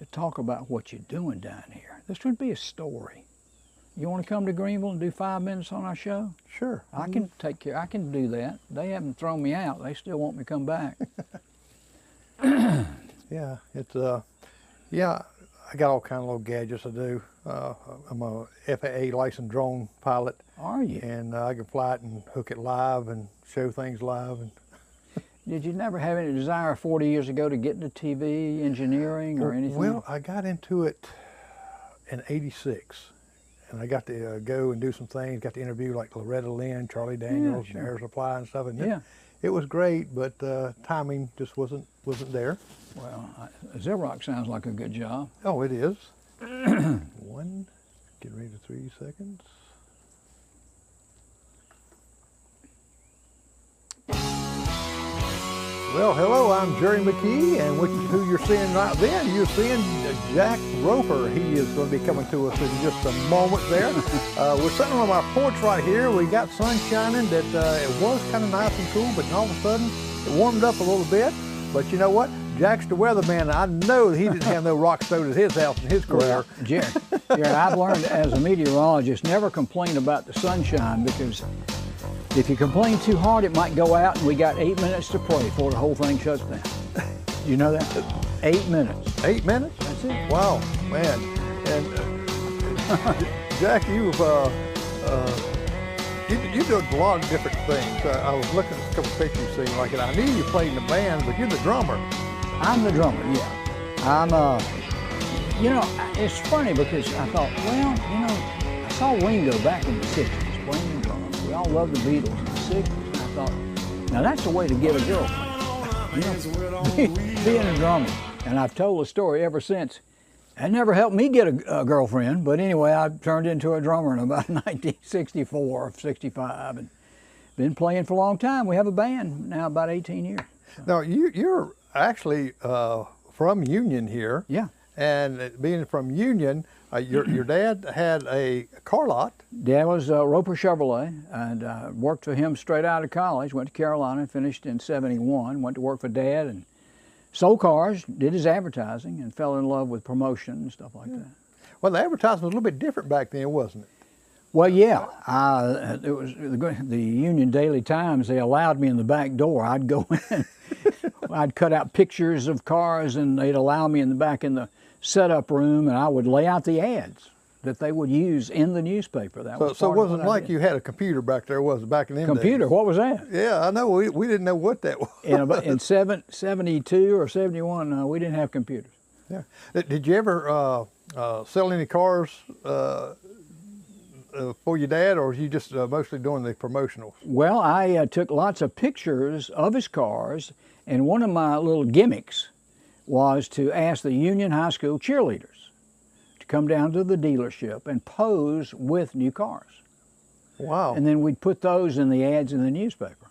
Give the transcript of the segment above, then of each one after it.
to talk about what you're doing down here. This would be a story. You want to come to Greenville and do 5 minutes on our show? Sure. I can take care. I can do that. They haven't thrown me out. They still want me to come back. Yeah, it's yeah. I got all kind of little gadgets I do. I'm a FAA licensed drone pilot. Are you? And I can fly it and hook it live and show things live. And did you never have any desire 40 years ago to get into TV engineering or anything? Well, I got into it in '86. And I got to go and do some things, got to interview like Loretta Lynn, Charlie Daniels, and Air Supply and stuff. And it was great, but timing just wasn't there. Well, Xerox sounds like a good job. Oh, it is. One, get ready to 3 seconds. Well, hello, I'm Jerry McKee, and who you're seeing right then, you're seeing Jack Roper. He is going to be coming to us in just a moment there. We're sitting on our porch right here. We got sun shining. That it was kind of nice and cool, but all of a sudden it warmed up a little bit. But you know what? Jack's the weatherman. I know he didn't have no rocks thrown at his house in his career. Well, Jerry, I've learned as a meteorologist, never complain about the sunshine, because if you complain too hard, it might go out, and we got 8 minutes to pray before the whole thing shuts down. You know that? 8 minutes. 8 minutes? That's it. Wow, man. And Jack, you do a lot of different things. I was looking at a couple of pictures you seen like it. I knew you played in the band, but you're the drummer. I'm the drummer, yeah. I'm, you know, it's funny because I thought, well, you know, I saw Ringo back in the 60s playing drums. We all loved the Beatles in the 60s. And I thought, now that's the way to get a girlfriend. You know, being a drummer. And I've told the story ever since. It never helped me get a girlfriend, but anyway, I turned into a drummer in about 1964 or 65 and been playing for a long time. We have a band now about 18 years. So. Now, you're actually from Union here. Yeah. And being from Union, your dad had a car lot. Dad was Roper Chevrolet, and worked for him straight out of college. Went to Carolina, finished in '71. Went to work for Dad and sold cars, did his advertising, and fell in love with promotion and stuff like that. Well, the advertising was a little bit different back then, wasn't it? Well, yeah. It was the Union Daily Times. They allowed me in the back door. I'd go in. I'd cut out pictures of cars, and they'd allow me in the back in the setup room, and I would lay out the ads that they would use in the newspaper. So it wasn't like you had a computer back there, was it, back in them computer? days? What was that? Yeah, I know. We didn't know what that was. In 72 or 71, we didn't have computers. Yeah. Did you ever sell any cars for your dad, or was you just mostly doing the promotionals? Well, I took lots of pictures of his cars, and one of my little gimmicks was to ask the Union High School cheerleaders to come down to the dealership and pose with new cars. Wow. And then we'd put those in the ads in the newspaper.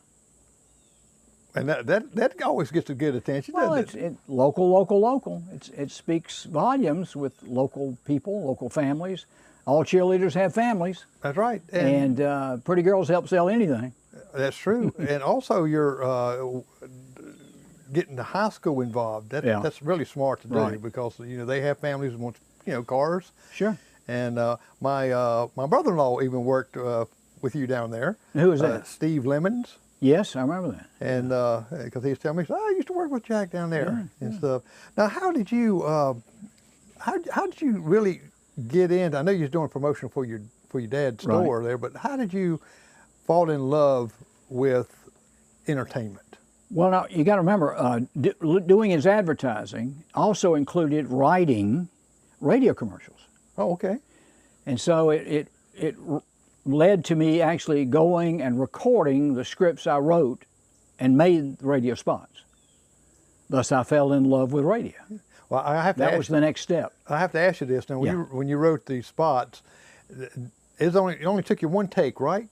And that always gets a good attention, doesn't it? Local. It speaks volumes with local people, local families. All cheerleaders have families. That's right. And pretty girls help sell anything. That's true. And also you're getting the high school involved. That's really smart to do, because they have families and want cars. Sure. And my brother-in-law even worked with you down there. Who was that? Steve Lemons. Yes, I remember that. And because he was telling me, I used to work with Jack down there and stuff. Now, how did you really get into? I know you was doing promotion for your dad's store there, but how did you fall in love with entertainment? Well, now you got to remember, doing his advertising also included writing radio commercials. Oh, okay. And so it led to me actually going and recording the scripts I wrote and made radio spots. Thus, I fell in love with radio. Well, that was the next step. I have to ask you this now. When you wrote these spots, it only took you one take, right?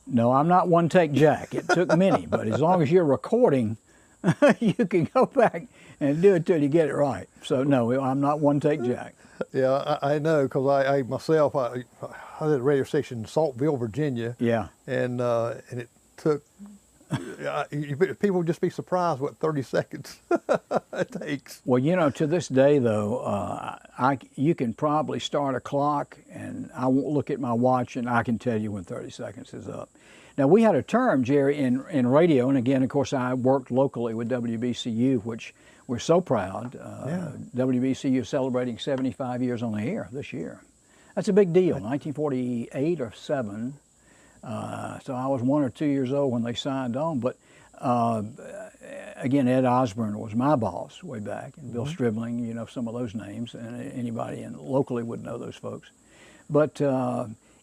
No, I'm not one take Jack. It took many, but as long as you're recording, you can go back and do it till you get it right. So no, I'm not one take Jack. Yeah, I know, because I myself, I had a radio station in Saltville, Virginia. Yeah. And it took people would just be surprised what 30 seconds it takes. Well, you know, to this day, though, you can probably start a clock, and I won't look at my watch, and I can tell you when 30 seconds is up. Now, we had a term, Jerry, in radio, and again, of course, I worked locally with WBCU, which we're so proud. WBCU is celebrating 75 years on the air this year. That's a big deal, 1948 or 7. So I was 1 or 2 years old when they signed on, but again, Ed Osborne was my boss way back, and Bill Stribling, you know, some of those names, and anybody locally would know those folks. But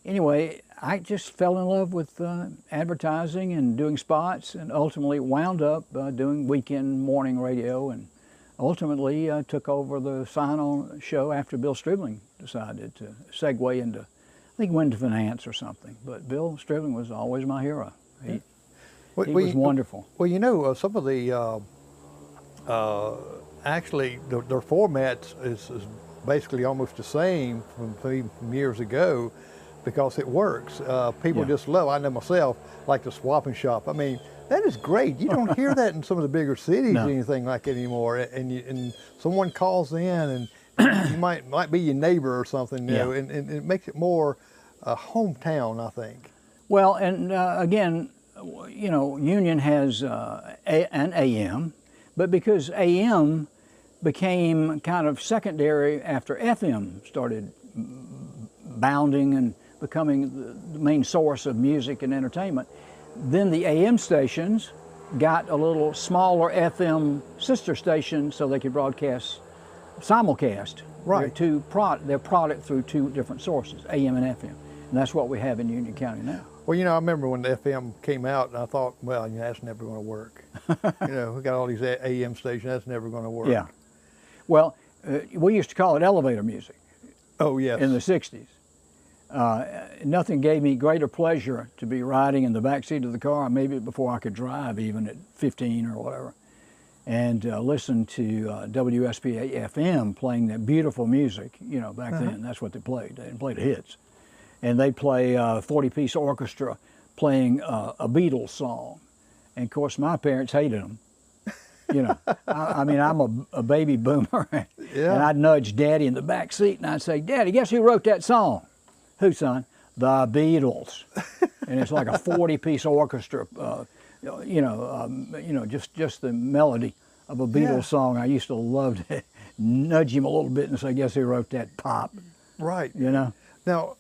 anyway, I just fell in love with advertising and doing spots, and ultimately wound up doing weekend morning radio, and ultimately took over the sign-on show after Bill Stribling decided to segue into, I think, went into finance or something. But Bill Stribling was always my hero. He was wonderful. Well, you know, some of the, actually, their formats is basically almost the same from years ago, because it works. People just love, I know myself, like the swap and shop. I mean, that is great. You don't hear that in some of the bigger cities or anything like that anymore. And someone calls in, and you might be your neighbor or something, you know, and it makes it more hometown, I think. Well, and again, you know, Union has an AM, but because AM became kind of secondary after FM started bounding and becoming the main source of music and entertainment, then the AM stations got a little smaller FM sister station so they could broadcast, simulcast their product through 2 different sources, AM and FM. And that's what we have in Union County now. Well, you know, I remember when the FM came out, and I thought, well, you know, that's never going to work. You know, we got all these AM stations, that's never going to work. Yeah. Well, we used to call it elevator music. Oh, yes. In the 60s. Nothing gave me greater pleasure to be riding in the back seat of the car, maybe before I could drive, even at 15 or whatever, and listen to WSPA FM playing that beautiful music. You know, back then, that's what they played. They didn't play the hits. And they'd play a 40-piece orchestra playing a Beatles song. And of course, my parents hated them. You know, I mean, I'm a baby boomer, and I'd nudge Daddy in the back seat, and I'd say, "Daddy, guess who wrote that song?" "Who, son?" "The Beatles." And it's like a 40-piece orchestra. You know, just the melody of a Beatles song. I used to love to nudge him a little bit and say, "Guess who wrote that pop?" Right. You know. Now,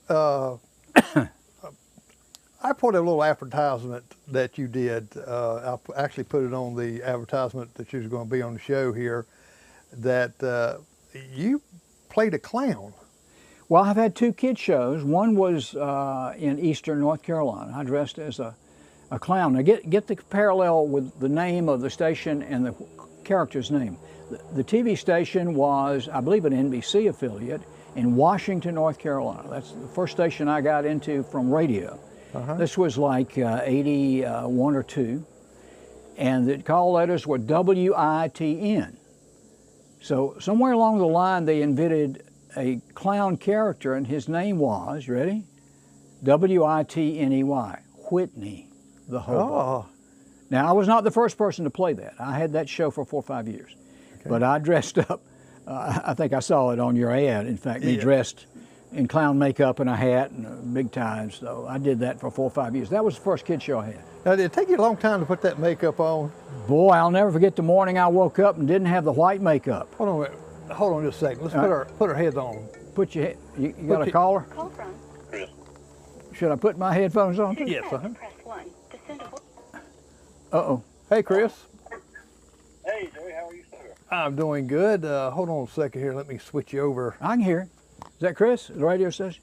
I put a little advertisement that you did. I actually put it on the advertisement that you was going to be on the show here, that you played a clown. Well, I've had 2 kid shows. One was in Eastern North Carolina. I dressed as a clown. Now get the parallel with the name of the station and the character's name. The TV station was, I believe, an NBC affiliate in Washington, North Carolina. That's the first station I got into from radio. This was like 81 or 2, and the call letters were WITN. So somewhere along the line they invented a clown character, and his name was, you ready? WITNEY, Whitney the Hobo. Oh. Now, I was not the first person to play that. I had that show for 4 or 5 years. But I dressed up, I think I saw it on your ad, in fact, me dressed in clown makeup and a hat and a big tie, so I did that for 4 or 5 years. That was the first kid show I had. Now, did it take you a long time to put that makeup on? Boy, I'll never forget the morning I woke up and didn't have the white makeup. Hold on a minute. Hold on just a second. Let's put our heads on. Put your, you got a caller? Call from. Should I put my headphones on? Yes, Press 1 to send a. Uh-oh. Hey, Chris. Hey, Jerry, how are you, sir? I'm doing good. Hold on a second here. Let me switch you over. I can hear. Is that Chris, the radio station?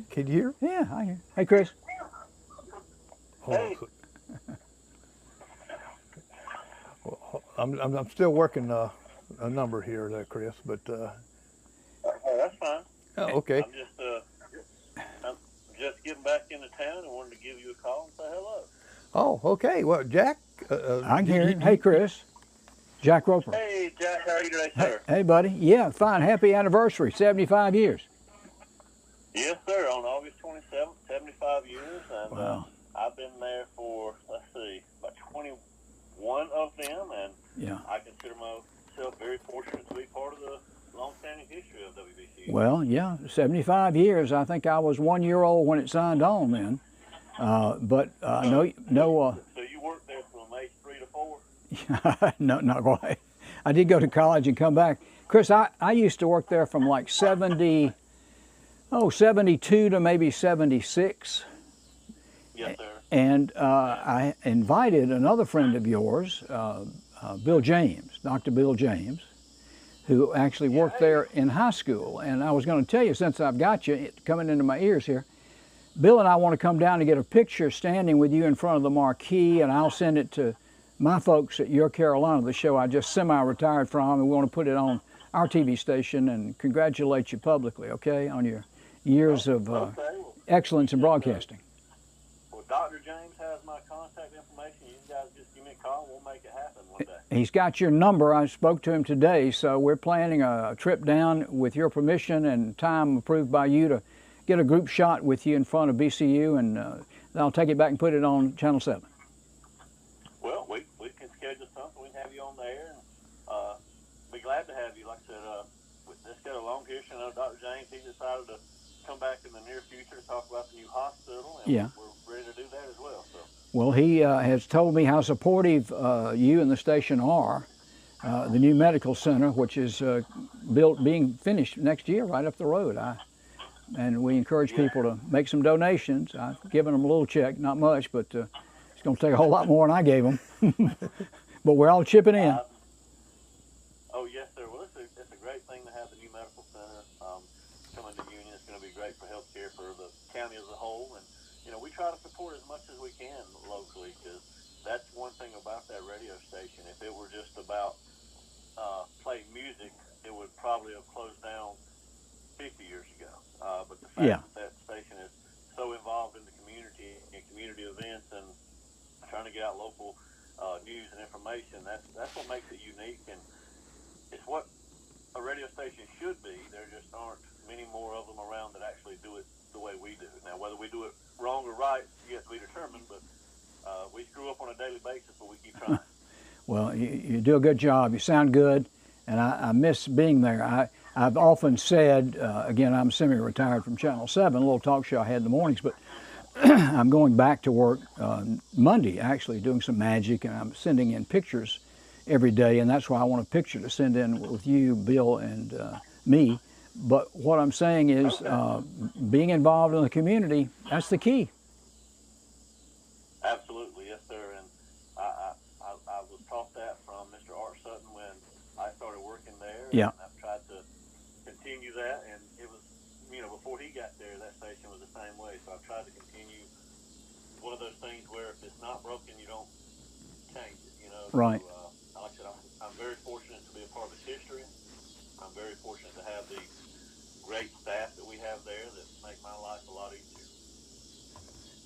Can you hear? Yeah, I hear. Hey, Chris. Hold on. Well, I'm still working a number here, there, Chris, but. That's fine. Oh, okay. I'm just getting back into town and wanted to give you a call and say hello. Oh, okay. Well, Jack. I can hear him. Hey, Chris. Jack Roper. Hey, Jack, how are you today, sir? Hey, buddy. Yeah, fine. Happy anniversary. 75 years. Yes, sir. On August 27th, 75 years, and Wow. I've been there for, let's see, about one of them, and Yeah. I consider myself very fortunate to be part of the long-standing history of WBCU. Well, yeah, 75 years. I think I was 1 year old when it signed on then. But no. So you worked there from age 3 to 4? No, not quite. I did go to college and come back. Chris, I used to work there from like 72 to maybe 76. Yes, sir. And I invited another friend of yours, Bill James, Dr. Bill James, who actually worked there in high school. And I was going to tell you, since I've got you coming into my ears here, Bill and I want to come down and get a picture standing with you in front of the marquee, and I'll send it to my folks at Your Carolina, the show I just semi-retired from, and we want to put it on our TV station and congratulate you publicly, okay, on your years of excellence in broadcasting. Well, Dr. James has my contact information. You guys just give me a call and we'll make it happen one day. He's got your number. I spoke to him today, so we're planning a trip down with your permission and time approved by you to get a group shot with you in front of BCU, and I'll take it back and put it on Channel 7. Well, we can schedule something. We can have you on the air, and be glad to have you. Like I said, let's get a long history. I know Dr. James, he decided to come back in the near future to talk about the new hospital, and Yeah. we're ready to do that as well. So. Well, he has told me how supportive you and the station are. The new medical center, which is being finished next year right up the road. And we encourage people to make some donations. I've given them a little check, not much, but it's going to take a whole lot more than I gave them. But we're all chipping in. Oh, yes, sir. Well, it's a great thing to have the new medical center coming to Union. It's going to be great for healthcare for the county as a whole. And, you know, we try to support as much as we can locally, because that's one thing about that radio station. If it were just about playing music, it would probably have closed down 50 years ago. But the fact that station is so involved in the community and community events and trying to get out local news and information, that's what makes it unique, and it's what a radio station should be. There just aren't many more of them around that actually do it the way we do. Now, whether we do it wrong or right is yet to be determined, but we screw up on a daily basis, but we keep trying. Well, you do a good job. You sound good, and I miss being there. I've often said, again, I'm semi-retired from Channel 7, a little talk show I had in the mornings, but I'm going back to work Monday, actually, doing some magic, and I'm sending in pictures every day, and that's why I want a picture to send in with you, Bill, and me. But what I'm saying is being involved in the community, that's the key. Absolutely, yes, sir. And I was taught that from Mr. Art Sutton when I started working there. Yeah. And I've tried to continue that, and it was, you know, before he got there, that station was the same way. So I've tried to continue. One of those things where if it's not broken, you don't change it, you know. Right. So, like I said, I'm very fortunate to be a part of its history. I'm very fortunate to have the great staff that we have there that make my life a lot easier.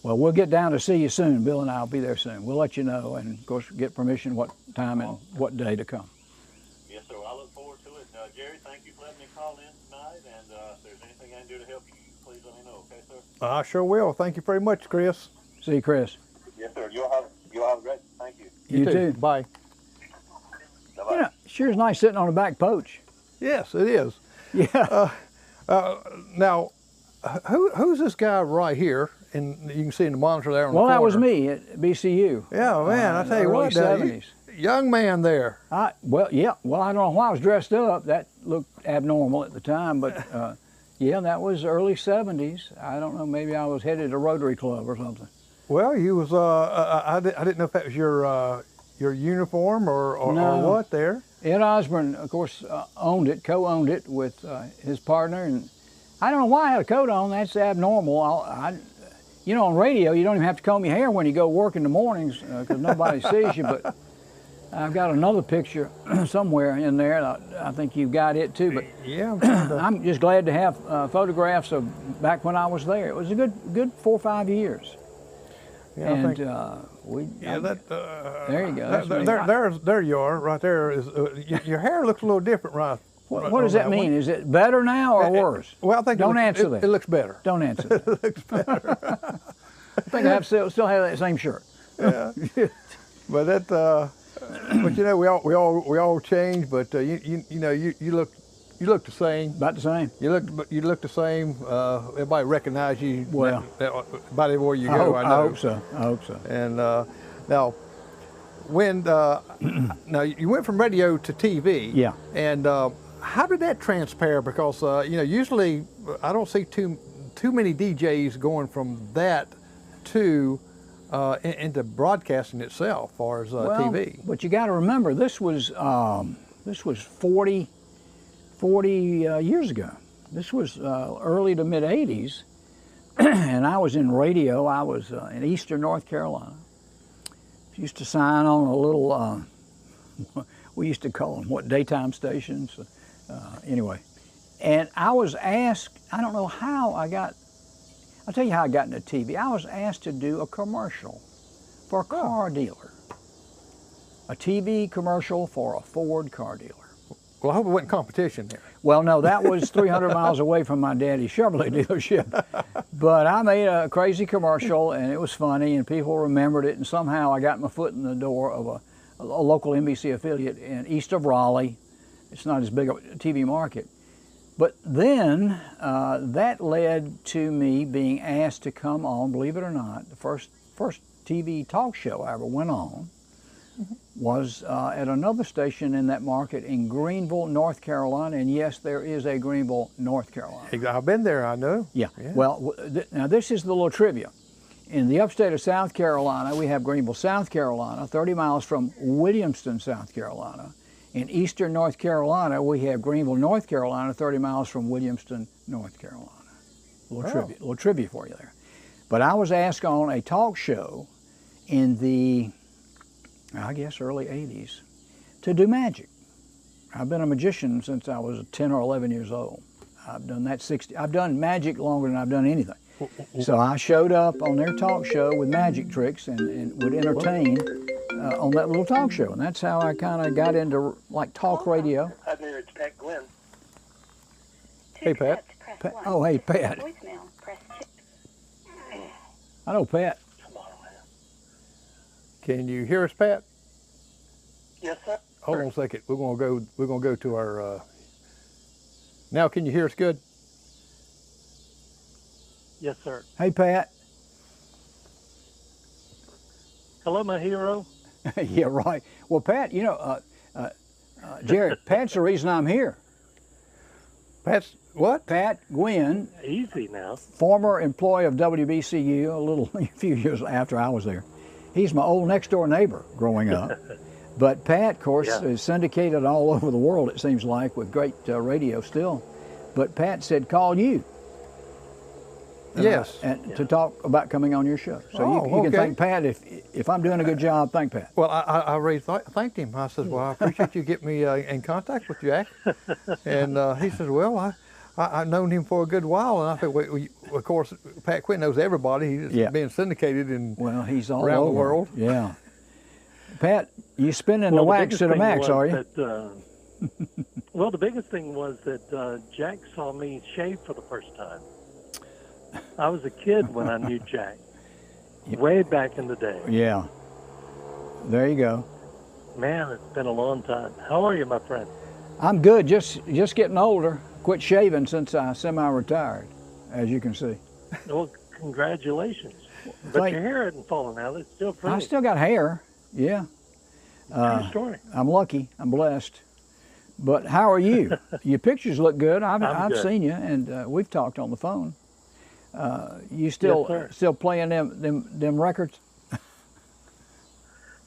Well, we'll get down to see you soon. Bill and I will be there soon. We'll let you know, and of course get permission what time and what day to come. Yes, sir. Well, I look forward to it. Jerry, thank you for letting me call in tonight, and if there's anything I can do to help you, please let me know, okay, sir? I sure will. Thank you very much, Chris. See you, Chris. Yes, sir. You'll have a great. Thank you. You too. Bye. Bye-bye. Yeah, sure is nice sitting on a back porch. Yes, it is. Yeah. Now, who's this guy right here? And you can see in the monitor there on the corner. Well, that was me at BCU. Yeah, man, I tell you what, early 70s. Young man there. Well, I don't know why I was dressed up. That looked abnormal at the time, but yeah, that was early 70s. I don't know, maybe I was headed to Rotary Club or something. Well, you was, I didn't know if that was your uniform or what there. Ed Osborne, of course, co-owned it with his partner, and I don't know why I had a coat on. That's abnormal. You know, on radio, you don't even have to comb your hair when you go work in the mornings because nobody sees you, but I've got another picture somewhere in there. I think you've got it too, but yeah, I'm just glad to have photographs of back when I was there. It was a good 4 or 5 years. Yeah, and I think, there you go. There you are, right there. Is your hair looks a little different, right? What does that mean? Is it better now or worse? Well, I think don't answer that. It looks better. Don't answer that. It looks better. I think I still have that same shirt. Yeah. But But you know, we all change. But you know, you look the same. About the same. You look the same. Everybody recognize you. Well, about everywhere you go. I know. I hope so. I hope so. And now, when now you went from radio to TV. Yeah. And how did that transpire? Because you know, usually I don't see too many DJs going from that to into broadcasting itself, as far as TV. But you got to remember, this was 40 years ago. This was early to mid '80s, and I was in radio. I was in Eastern North Carolina. Used to sign on a little. We used to call them daytime stations. Anyway, and I was asked. I don't know how I got. I'll tell you how I got into TV. I was asked to do a commercial for a car dealer. A TV commercial for a Ford car dealer. Well, I hope it wasn't competition there. Well, no, that was 300 miles away from my daddy's Chevrolet dealership. But I made a crazy commercial, and it was funny, and people remembered it, and somehow I got my foot in the door of a local NBC affiliate in east of Raleigh. It's not as big a TV market. But then that led to me being asked to come on, believe it or not, the first TV talk show I ever went on was at another station in that market in Greenville, North Carolina. And yes, there is a Greenville, North Carolina. I've been there, I know. Yeah. Well, now this is the little trivia. In the upstate of South Carolina, we have Greenville, South Carolina, 30 miles from Williamston, South Carolina. In eastern North Carolina, we have Greenville, North Carolina, 30 miles from Williamston, North Carolina. Little trivia for you there. But I was asked on a talk show in the, I guess, early 80s to do magic. I've been a magician since I was 10 or 11 years old. I've done that I've done magic longer than I've done anything. So I showed up on their talk show with magic tricks and would entertain on that little talk show. And that's how I kind of got into like talk radio. Hi there, it's Pat Glenn. Hey, Pat. Oh, hey, Pat. Voicemail, press 2. I know Pat. Come on, man. Can you hear us, Pat? Yes, sir. Hold on a second. We're gonna go to our. Now, can you hear us good? Yes, sir. Hey, Pat. Hello, my hero. Yeah, right. Well, Pat, you know, Jared, Pat's the reason I'm here. Pat's what? Pat Gwynn, Easy now. former employee of WBCU, a few years after I was there. He's my old next door neighbor growing up. But Pat, of course, is syndicated all over the world, it seems like, with great radio still. But Pat said, call you. Yes. And to talk about coming on your show. So you can thank Pat. If I'm doing a good job, thank Pat. Well, I already thanked him. I said, well, I appreciate you getting me in contact with Jack. And he said, well, I've known him for a good while. And I said, well, of course, Pat Quinn knows everybody. He's being syndicated he's all around over the world. Yeah. Pat, you spinning the wax to the max, are you? Well, the biggest thing was that Jack saw me shave for the first time. I was a kid when I knew Jack, way back in the day. Yeah. There you go. Man, it's been a long time. How are you, my friend? I'm good. Just getting older. Quit shaving since I semi-retired, as you can see. Well, congratulations. But your hair isn't falling out. It's still pretty. I still got hair. Yeah. True story. I'm lucky. I'm blessed. But how are you? Your pictures look good. I've seen you, and we've talked on the phone. You still playing them records?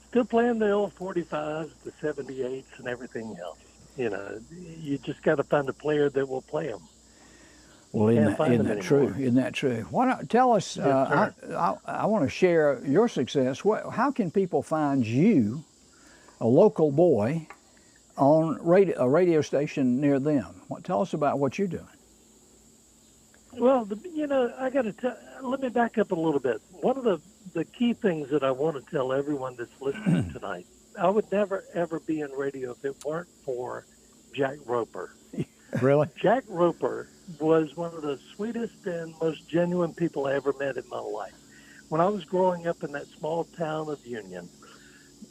Still playing the old 45s, the 78s, and everything else. You know, you just got to find a player that will play them. Well, isn't that true? Isn't that true? Why not tell us? Yes, I want to share your success. How can people find you, a local boy, on a radio station near them? Tell us about what you're doing. Well, I got to let me back up a little bit. One of the key things that I want to tell everyone that's listening tonight, I would never, ever be in radio if it weren't for Jack Roper. Really? Jack Roper was one of the sweetest and most genuine people I ever met in my life. When I was growing up in that small town of Union,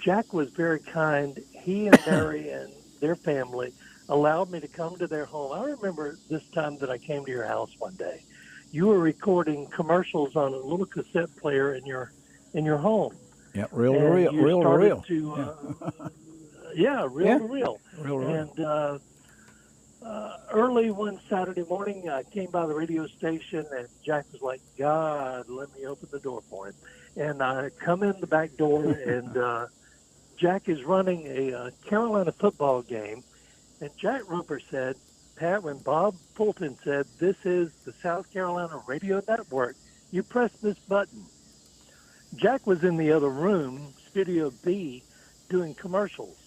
Jack was very kind. He and Mary and their family allowed me to come to their home. I remember this time that I came to your house one day. You were recording commercials on a little cassette player in your home. Yeah, reel to And reel, you reel to started reel. Reel Yeah. to reel. Reel to reel. And early one Saturday morning, I came by the radio station, and Jack was like, God, let me open the door for him. And I come in the back door, and Jack is running a Carolina football game. And Jack Roper said, Pat, when Bob Fulton said, this is the South Carolina Radio Network, you press this button. Jack was in the other room, Studio B, doing commercials.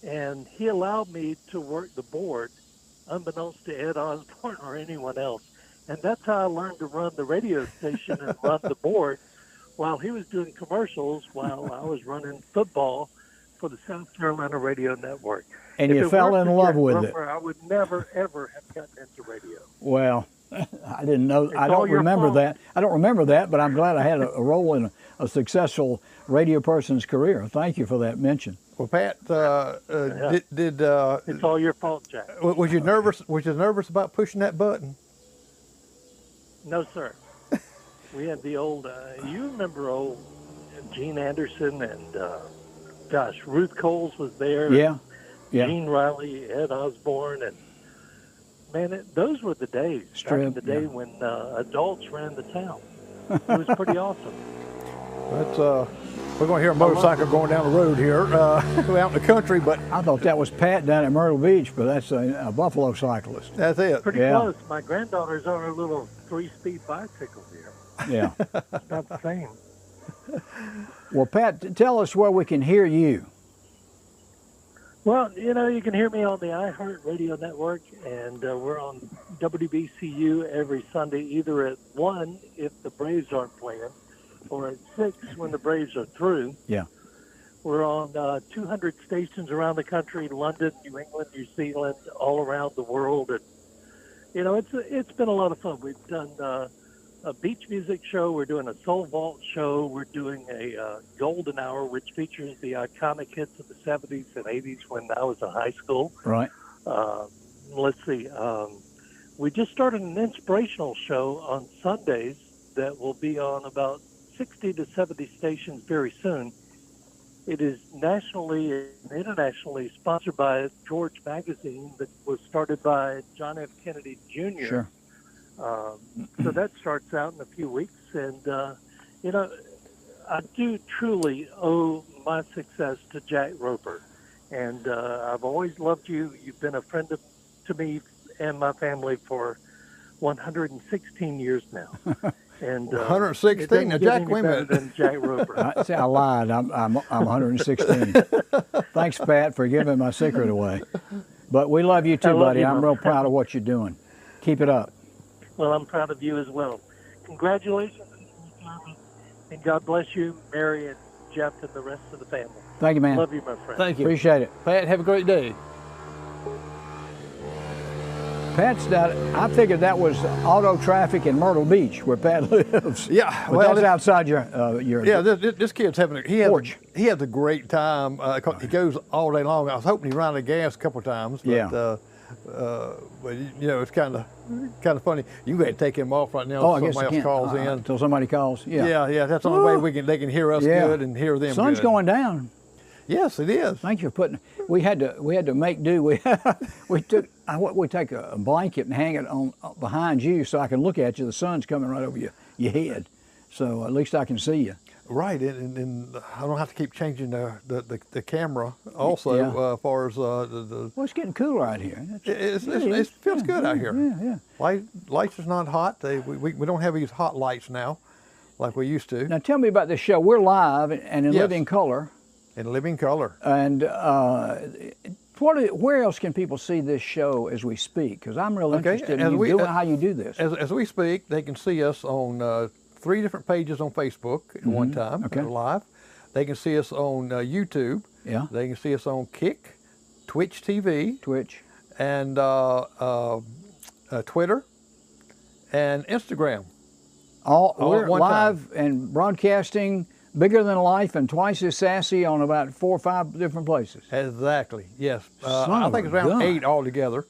And he allowed me to work the board, unbeknownst to Ed Osborne or anyone else. And that's how I learned to run the radio station and run the board while he was doing commercials, while I was running football for the South Carolina Radio Network. And If you it fell weren't in for love Jack with Roper, it. I would never, ever have gotten into radio. Well, I didn't know. I all don't your remember fault. that. I don't remember that, but I'm glad I had a role in a successful radio person's career. Thank you for that mention. Well, Pat, It's all your fault, Jack. was you nervous? Was you nervous about pushing that button? No, sir. We had the old, you remember old Gene Anderson and, Ruth Coles was there. Yeah, yeah. Gene Riley, Ed Osborne, and man, those were the days. Back in the day when adults ran the town. It was pretty awesome. We're going to hear a motorcycle going down the road here, out in the country, but I thought that was Pat down at Myrtle Beach, but that's a Buffalo cyclist. that's it. Pretty Yeah. close. My granddaughter's on her little 3-speed bicycle here. Yeah. It's not the same. Well, Pat, tell us where we can hear you. Well, you can hear me on the iHeart Radio Network, and we're on WBCU every Sunday, either at 1 if the Braves aren't playing, or at 6 when the Braves are through. Yeah. We're on 200 stations around the country, London, New England, New Zealand, all around the world. And, it's been a lot of fun. We've done a beach music show. We're doing a soul vault show. We're doing a golden hour, which features the iconic hits of the 70s and 80s when I was in high school. Right. Let's see. We just started an inspirational show on Sundays that will be on about 60 to 70 stations very soon. It is nationally and internationally sponsored by George Magazine that was started by John F. Kennedy Jr. Sure. So that starts out in a few weeks. And, I do truly owe my success to Jack Roper. And I've always loved you. You've been a friend to me and my family for 116 years now. And 116. Now, Jack, wait a minute. Than Jack Roper. I lied. I'm 116. Thanks, Pat, for giving my secret away. But we love you too, I love buddy. you, I'm Mom. real proud of what you're doing. Keep it up. Well, I'm proud of you as well. Congratulations, and God bless you, Mary and Jeff, and the rest of the family. Thank you, man. Love you, my friend. Thank you. Appreciate it. Pat, have a great day. Pat's down. I figured that was auto traffic in Myrtle Beach, where Pat lives. Yeah, But well, that's outside your. Yeah, this kid's having he has a great time. He Okay. goes all day long. I was hoping he ran out of gas a couple of times, but Yeah. but it's kind of funny. You can go ahead and take him off right now. Oh, I Until guess I somebody else can't. calls in. Until somebody calls. Yeah. Yeah, that's the only way they can hear us Yeah. good and hear them Sun's good. going down. Yes, it is. Thank you for putting. We had to make do. We take a blanket and hang it on behind you so I can look at you. The sun's coming right over your head, so at least I can see you. Right, and I don't have to keep changing the camera also Yeah. as far as the. Well, it's getting cooler out here. It feels good out here. Yeah. Lights is not hot. We don't have these hot lights now, like we used to. Now tell me about this show. We're live and in Yes. living color. In living color. And where else can people see this show as we speak? Because I'm real interested in how you do this. As we speak, they can see us on 3 different pages on Facebook at one time, live. They can see us on YouTube. Yeah. They can see us on Kick, Twitch TV, and Twitter, and Instagram. We're at one live and broadcasting bigger than life and twice as sassy on about 4 or 5 different places. Exactly. Yes. Son I of think a it's around gun. 8 altogether.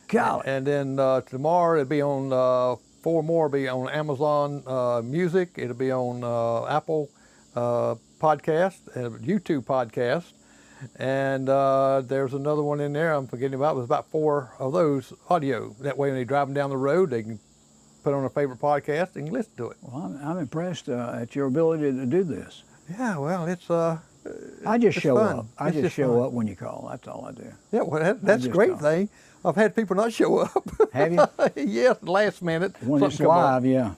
Golly. And then tomorrow it'll be on 4 more. It'll be on Amazon Music. It'll be on Apple Podcast and YouTube Podcast. And there's another one in there I'm forgetting about. There's about 4 of those audio. That way when they're driving down the road, they can put on a favorite podcast and listen to it. Well, I'm impressed at your ability to do this. Yeah, well, it's I just it's show fun. up. I It's just show fun. up when you call. That's all I do. Yeah, well, that's a just great don't. thing. I've had people not show up. Have you? Yes, last minute. When it's something come up. live, yeah.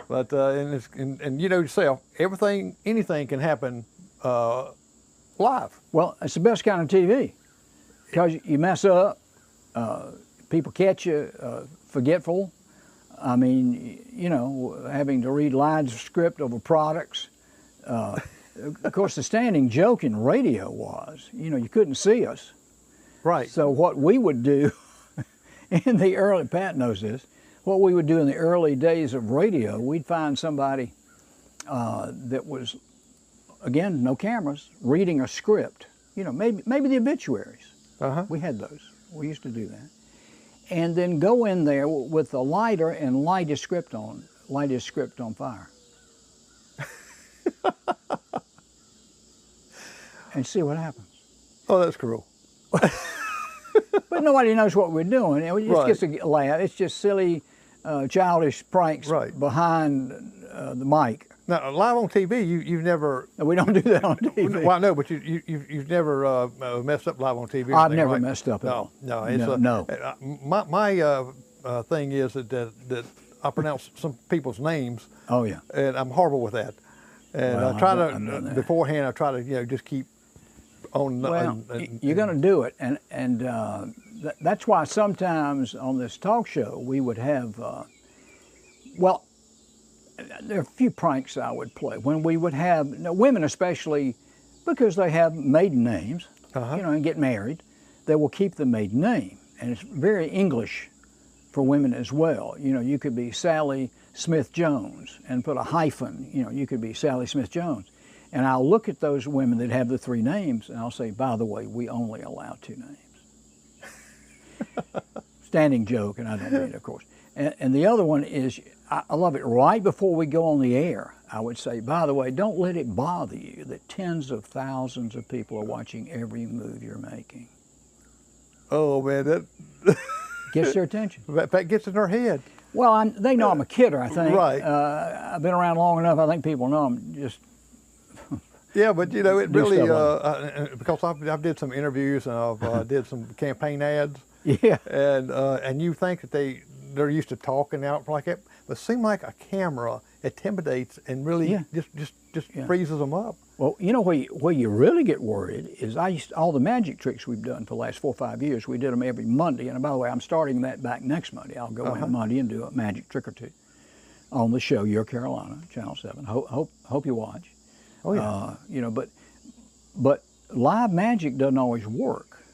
But and you know yourself, anything can happen live. Well, it's the best kind of TV because you mess up, people catch you forgetful. I mean, you know, having to read lines of script over products. Of course, the standing joke in radio was, you know, you couldn't see us. Right. So what we would do in the early, Pat knows this, what we would do in the early days of radio, we'd find somebody that was, again, no cameras, reading a script. You know, maybe the obituaries. Uh-huh. We had those. We used to do that. And then go in there with a lighter and light his script on fire. And see what happens. Oh, that's cruel. But nobody knows what we're doing. It just Right. gets a laugh. It's just silly, childish pranks Right. behind the mic. Now, live on TV, you've never. No, we don't do that on TV. Well, I know, but you've never messed up live on TV. or I've anything, never right? messed up at all. No, it's No. My thing is that I pronounce some people's names, Oh, yeah. and I'm horrible with that. And Well, I try I've done that. beforehand. I try to just keep on. Well, you're going to do it, and that's why sometimes on this talk show we would have, well, there are a few pranks I would play when we would have women, especially because they have maiden names, Uh-huh. you know, and get married. They will keep the maiden name, and it's very English for women as well. You know, you could be Sally Smith Jones and put a hyphen. You know, you could be Sally Smith Jones. And I'll look at those women that have the 3 names, and I'll say, by the way, we only allow 2 names. Standing joke, and I don't mean it, of course. And the other one is, I love it, right before we go on the air, I would say, by the way, don't let it bother you that tens of thousands of people are watching every move you're making. Oh man, that Gets their attention. that gets in her head. Well, they know I'm a kidder, I think. Right. I've been around long enough, I think people know I'm just... Yeah, but you know, it Do really stuff because I've did some interviews and I've did some campaign ads. Yeah. And you think that they're used to talking out like that, but it seems like a camera intimidates and really Yeah. just Yeah. freezes them up. Well, you know where you really get worried is all the magic tricks we've done for the last 4 or 5 years. We did them every Monday, and by the way, I'm starting that back next Monday. I'll go in Monday and do a magic trick or two on the show Your Carolina, Channel 7. Hope you watch. Oh yeah. You know, but live magic doesn't always work.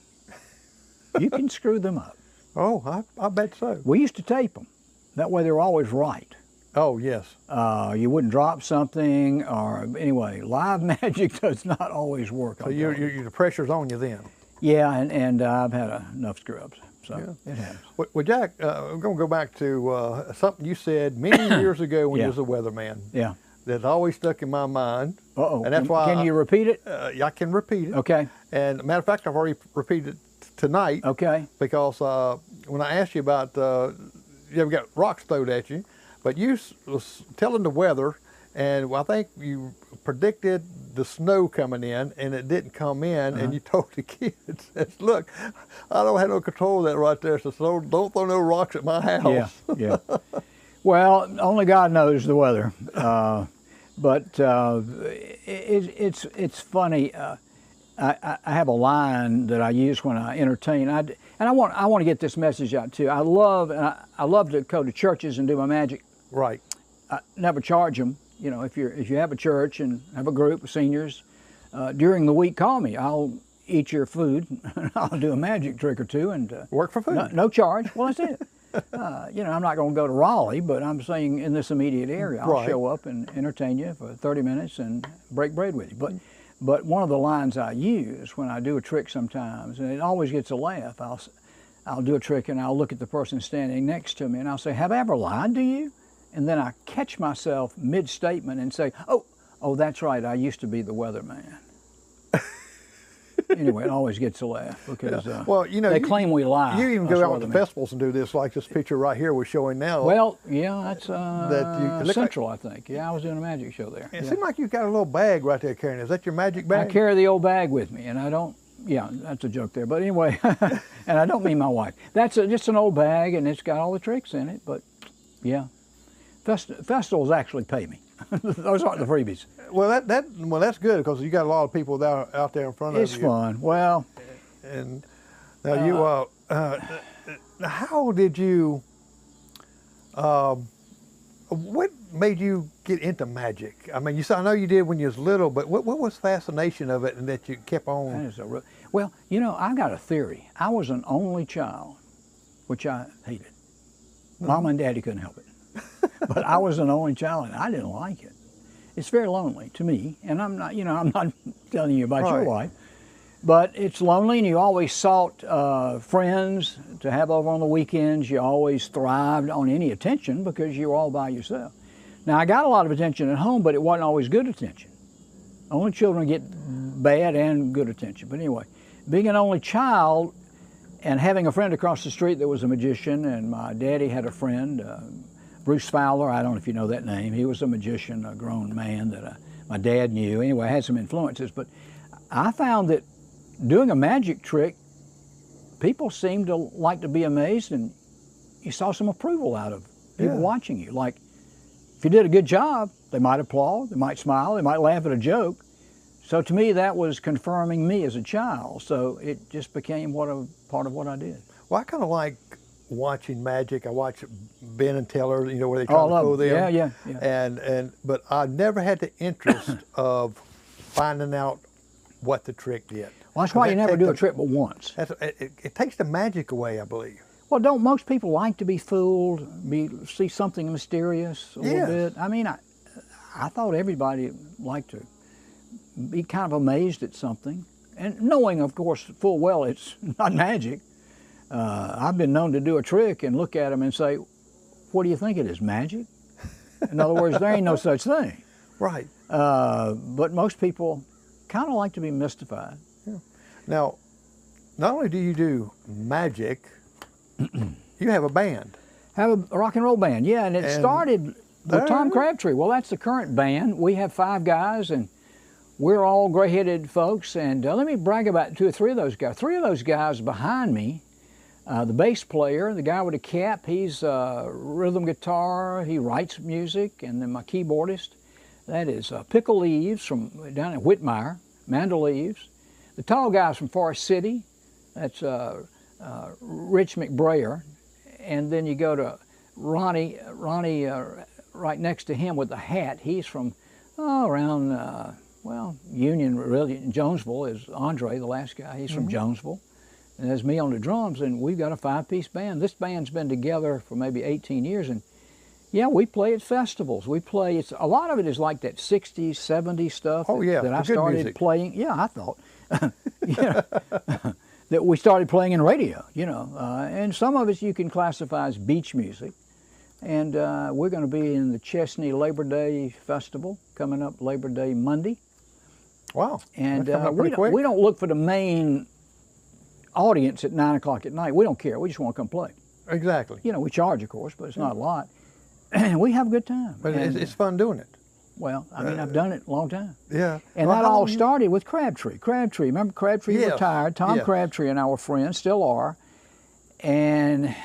You can screw them up. Oh, I bet so. We used to tape them. That way they were always right. Oh yes. You wouldn't drop something, or anyway, live magic does not always work. So the pressure's on you then. Yeah, and I've had enough scrubs, so it happens. Well, Jack, I'm going to go back to something you said many years ago when you was a weatherman. Yeah. That's always stuck in my mind. Uh-oh. And that's why. Can you repeat it? I can repeat it. Okay. And matter of fact, I've already repeated it tonight. Okay. Because when I asked you about, you ever got rocks thrown at you, but you was telling the weather, and I think you predicted the snow coming in, and it didn't come in, and you told the kids, look, I don't have no control of that right there, so don't throw no rocks at my house. Yeah. Well, only God knows the weather, but it's funny. I have a line that I use when I entertain, and I want to get this message out too. I love to go to churches and do my magic. Right. I never charge them. You know, if you have a church and have a group of seniors, during the week, call me. I'll eat your food. I'll do a magic trick or two and work for food. No charge. Well, that's it. You know, I'm not going to go to Raleigh, but I'm saying in this immediate area, I'll Right. show up and entertain you for 30 minutes and break bread with you. But one of the lines I use when I do a trick sometimes, and it always gets a laugh, I'll do a trick and I'll look at the person standing next to me and I'll say, "Have I ever lied to you?" And then I catch myself mid-statement and say, oh, that's right, I used to be the weatherman. Anyway, it always gets a laugh because well, you know, they claim we lie. You even us go out to weathermen. festivals and do this, like this picture right here we're showing now. Well, yeah, that's That you look Central, I think. Yeah, I was doing a magic show there. It Yeah. seemed like you've got a little bag right there carrying. Is that your magic I bag? carry the old bag with me, and I don't. Yeah, that's a joke there. But anyway, and I don't mean my wife. That's just an old bag, and it's got all the tricks in it. But yeah, festivals actually pay me. Those aren't the freebies. Well, that's good because you got a lot of people out there in front of you. It's fun. Well, And now you, how did you? What made you get into magic? I mean, I know you did when you was little, but what was fascination of it, and that you kept that on? is well, you know, I've got a theory. I was an only child, which I hated. Mom and Daddy couldn't help it. But I was an only child, and I didn't like it. It's very lonely to me, and I'm not telling you about your Right. life, but it's lonely, and you always sought friends to have over on the weekends. You always thrived on any attention because you were all by yourself. Now, I got a lot of attention at home, but it wasn't always good attention. Only children get bad and good attention. But anyway, being an only child and having a friend across the street that was a magician, and my daddy had a friend, Bruce Fowler, I don't know if you know that name. He was a magician, a grown man that my dad knew. Anyway, I had some influences, but I found that doing a magic trick, people seemed to like to be amazed, and you saw some approval out of people watching you. Like, if you did a good job, they might applaud, they might smile, they might laugh at a joke. So to me, that was confirming me as a child. So it just became part of what I did. Well, I kind of like watching magic. I watch Ben and Teller, you know, where they try to fool them. Yeah. But I never had the interest of finding out what the trick did. Well, that's why you never do a trick but once. It takes the magic away, I believe. Well, don't most people like to be fooled, see something mysterious a little bit? I mean, I thought everybody liked to be kind of amazed at something, and knowing, of course, full well it's not magic. I've been known to do a trick and look at them and say, "What do you think it is, magic?" In other words, there ain't no such thing. Right. But most people kind of like to be mystified. Yeah. Now, not only do you do magic, you have a band. Have a rock and roll band, yeah, and it started with Tom Crabtree. Well, that's the current band. We have 5 guys, and we're all gray-headed folks. And let me brag about 2 or 3 of those guys. 3 of those guys behind me, the bass player, the guy with the cap, he's rhythm guitar, he writes music, and then my keyboardist, that is Pickle Leaves from down in Whitmire, Mandel Leaves. The tall guy's from Forest City, that's Rich McBrayer. And then you go to Ronnie right next to him with the hat. He's from around, Union, really. Jonesville is Andre, the last guy. He's from Jonesville. And there's me on the drums, and we've got a 5-piece band. This band's been together for maybe 18 years, and yeah, we play at festivals. We play, a lot of it is like that 60s, 70s stuff that I started playing. Yeah, I thought, that we started playing in radio, and some of it you can classify as beach music. And we're going to be in the Chesney Labor Day Festival coming up Labor Day Monday. Wow. And we don't look for the main audience at 9 o'clock at night. We don't care. We just want to come play. Exactly. We charge, of course, but it's not a lot. And we have a good time. But it's fun doing it. Well, I mean, I've done it a long time. Yeah. And that all started with Crabtree. Remember Crabtree retired? Tom Crabtree and I were friends, still are. And,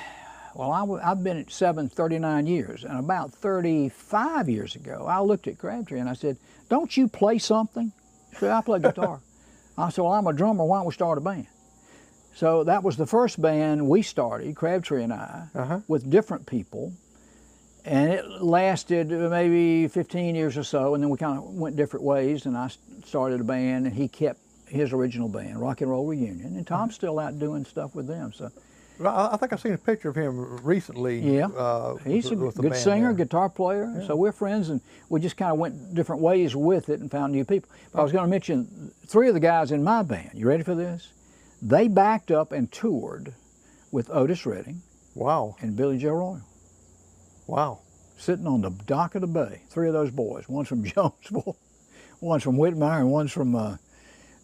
well, I've been at 7th 39 years. And about 35 years ago, I looked at Crabtree and I said, "Don't you play something?" He said, "I play guitar." I said, "Well, I'm a drummer. Why don't we start a band?" So that was the first band we started, Crabtree and I, with different people. And it lasted maybe 15 years or so, and then we kind of went different ways, and I started a band, and he kept his original band, Rock and Roll Reunion, and Tom's still out doing stuff with them. So, I think I've seen a picture of him recently. Yeah, he's a with the good band singer, there. guitar player. So we're friends, and we just kind of went different ways with it and found new people. But I was going to mention 3 of the guys in my band. You ready for this? They backed up and toured with Otis Redding Wow. and Billy Joe Royal, Wow. sitting on the dock of the bay. 3 of those boys. One's from Jonesville, one's from Whitmire, and one's from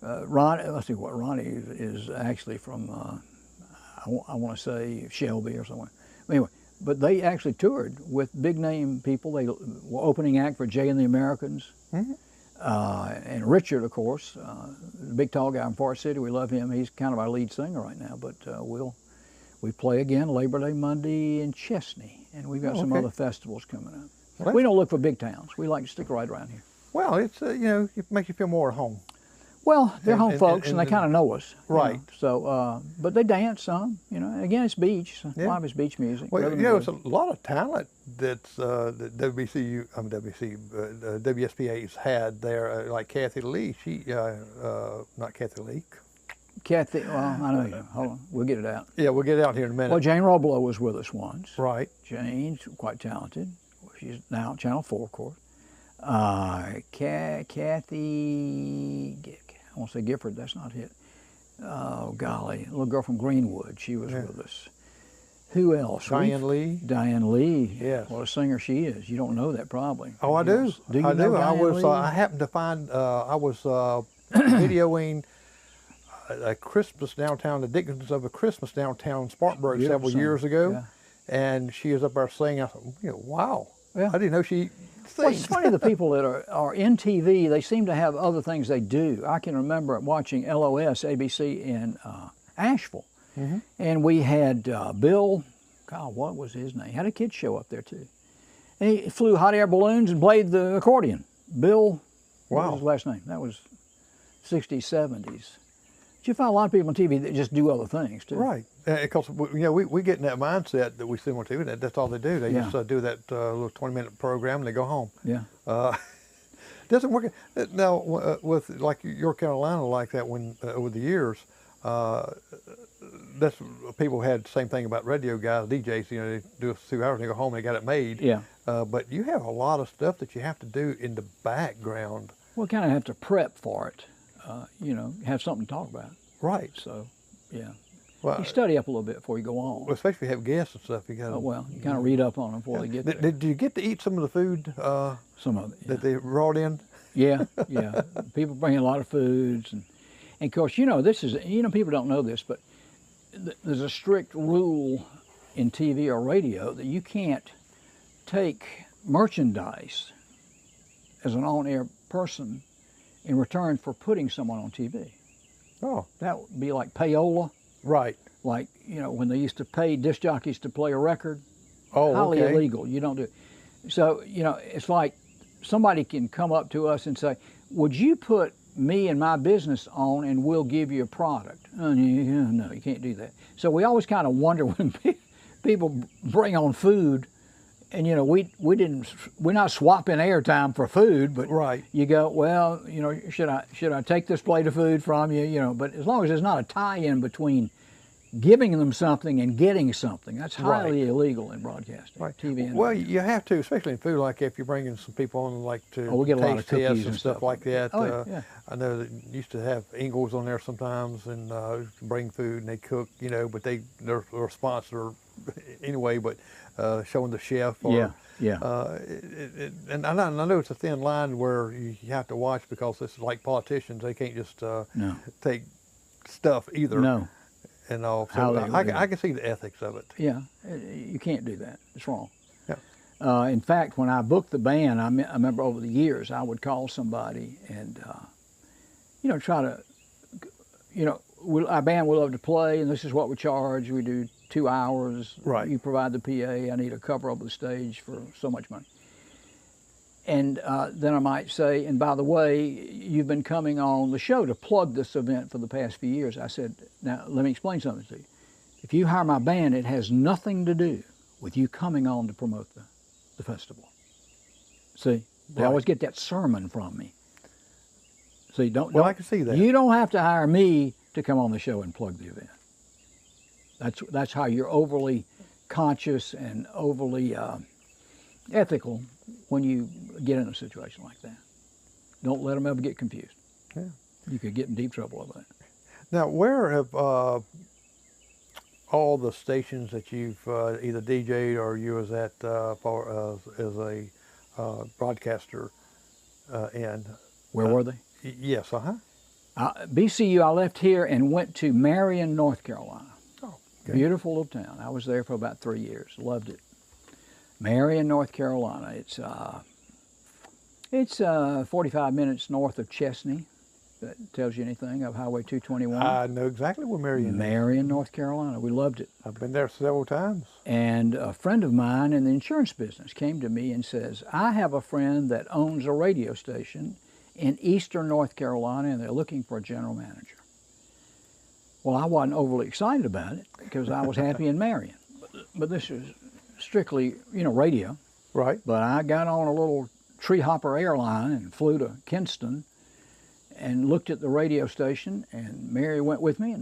Ronnie. Let's see what Ronnie is actually from. I want to say Shelby or somewhere. Anyway, but they actually toured with big name people. They were opening act for Jay and the Americans. Mm-hmm. And Richard, of course, the big tall guy from Forest City. We love him. He's kind of our lead singer right now. But we play again Labor Day Monday in Chesney, and we've got some other festivals coming up. Well, we don't look for big towns. We like to stick right around here. Well, it's it makes you feel more at home. Well, they're home folks, and and they kind of know us. Right. You know. So, but they dance some, and again, it's beach. So a lot of it's beach music. Well, rhythm and it's a lot of talent that's that WSPA's had there, like Kathy Lee. She, not Kathy Lee. Kathy, well, I know you. Hold on, we'll get it out. Yeah, we'll get it out here in a minute. Well, Jane Roblo was with us once. Right. Jane's quite talented. She's now at Channel 4, of course. Kathy, I won't say Gifford, that's not it. Oh, golly, a little girl from Greenwood, she was with us. Who else? Diane Lee. Diane Lee. Yes. What a singer she is. You don't know that probably. Oh, I do. Do you I know do. Diane Lee? I happened to find. I was videoing a Christmas downtown, the Dickens of a Christmas downtown Spartanburg several years ago, and she was up there singing. I thought, wow. Yeah. I didn't know she sings. Well, it's funny, the people that are in TV, they seem to have other things they do. I can remember watching LOS, ABC in Asheville, and we had Bill, God, what was his name? Had a kid show up there too. And he flew hot air balloons and played the accordion. Bill, what was his last name? That was 60s, 70s. But you find a lot of people on TV that just do other things too. Right, because we get in that mindset that we see on TV. That's all they do. They just do that little 20-minute program and they go home. Yeah. Doesn't work now with like your Carolina like that. When over the years, that's people had the same thing about radio guys, DJs. They do a few hours and they go home and they got it made. Yeah. But you have a lot of stuff that you have to do in the background. Well, kind of have to prep for it. Have something to talk about. Right. So, yeah. Well, you study up a little bit before you go on. Well, especially if you have guests and stuff. You got. Oh, well, you kind of read up on them before they get there. Did you get to eat some of the food? Some of it. Yeah. That they brought in. Yeah. People bring a lot of foods, and of course, this is people don't know this, but there's a strict rule in TV or radio that you can't take merchandise as an on-air person in return for putting someone on TV. Oh. That would be like payola. Right. Like, when they used to pay disc jockeys to play a record. Oh, highly okay. illegal. You don't do it. So, it's like somebody can come up to us and say, would you put me and my business on and we'll give you a product? No, you can't do that. So we always kind of wonder when people bring on food, and we're not swapping airtime for food, but right. You go, well, should I take this plate of food from you? But as long as there's not a tie-in between giving them something and getting something, that's highly illegal in broadcasting, right. TV. Well, you have to, especially in food, like if you're bringing some people on, like to we get a lot of taste cookies tests and stuff like that. Oh, yeah. I know that used to have Ingalls on there sometimes, and bring food and they cook, but they're a sponsor anyway, but showing the chef. Or, and I know it's a thin line where you have to watch, because this is like politicians; they can't just take stuff either. No. And all. So I can see the ethics of it. Yeah, you can't do that. It's wrong. Yeah. In fact, when I booked the band, I remember over the years I would call somebody and try to, our band would love to play, and this is what we charge. We do 2 hours. Right. You provide the PA. I need a cover over the stage for so much money. And then I might say, and by the way, you've been coming on the show to plug this event for the past few years. I said, now let me explain something to you. If you hire my band, it has nothing to do with you coming on to promote the festival. See, they always get that sermon from me. See, I can see that. You don't have to hire me to come on the show and plug the event. That's how you're overly conscious and overly ethical when you get in a situation like that. Don't let them ever get confused. Yeah. You could get in deep trouble over that. Now, where have all the stations that you've either DJ'd or you was at as a broadcaster in? Where were they? Yes, BCU, I left here and went to Marion, North Carolina. Oh, okay. Beautiful little town. I was there for about 3 years. Loved it. Marion, North Carolina. It's 45 minutes north of Chesney. That tells you anything of Highway 221. I know exactly where Marion is. Marion, North Carolina. We loved it. I've been there several times. And a friend of mine in the insurance business came to me and says, I have a friend that owns a radio station in eastern North Carolina, and they're looking for a general manager. Well, I wasn't overly excited about it because I was happy in Marion. But this is strictly, radio. Right. But I got on a little tree hopper airline and flew to Kinston and looked at the radio station, and Mary went with me,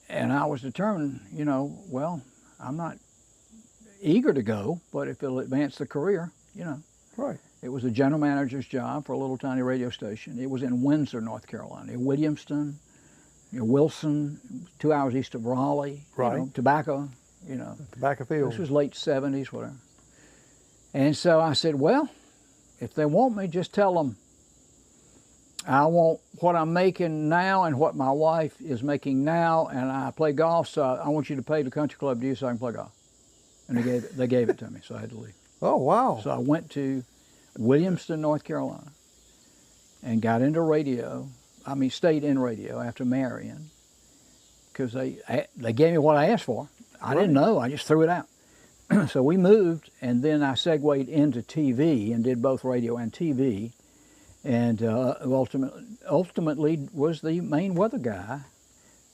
and I was determined, well, I'm not eager to go, but if it'll advance the career, Right. It was a general manager's job for a little tiny radio station. It was in Windsor, North Carolina, Williamston, Wilson, 2 hours east of Raleigh. Right. Tobacco, Tobacco field. This was late 70s, whatever. And so I said, well, if they want me, just tell them I want what I'm making now and what my wife is making now, and I play golf, so I want you to pay the country club due so I can play golf. And they gave it to me, so I had to leave. Oh, wow. So I went to Williamston, North Carolina, and got into radio. Stayed in radio after Marion, because they gave me what I asked for. I didn't know, I just threw it out. So we moved, and then I segued into TV and did both radio and TV, and ultimately was the main weather guy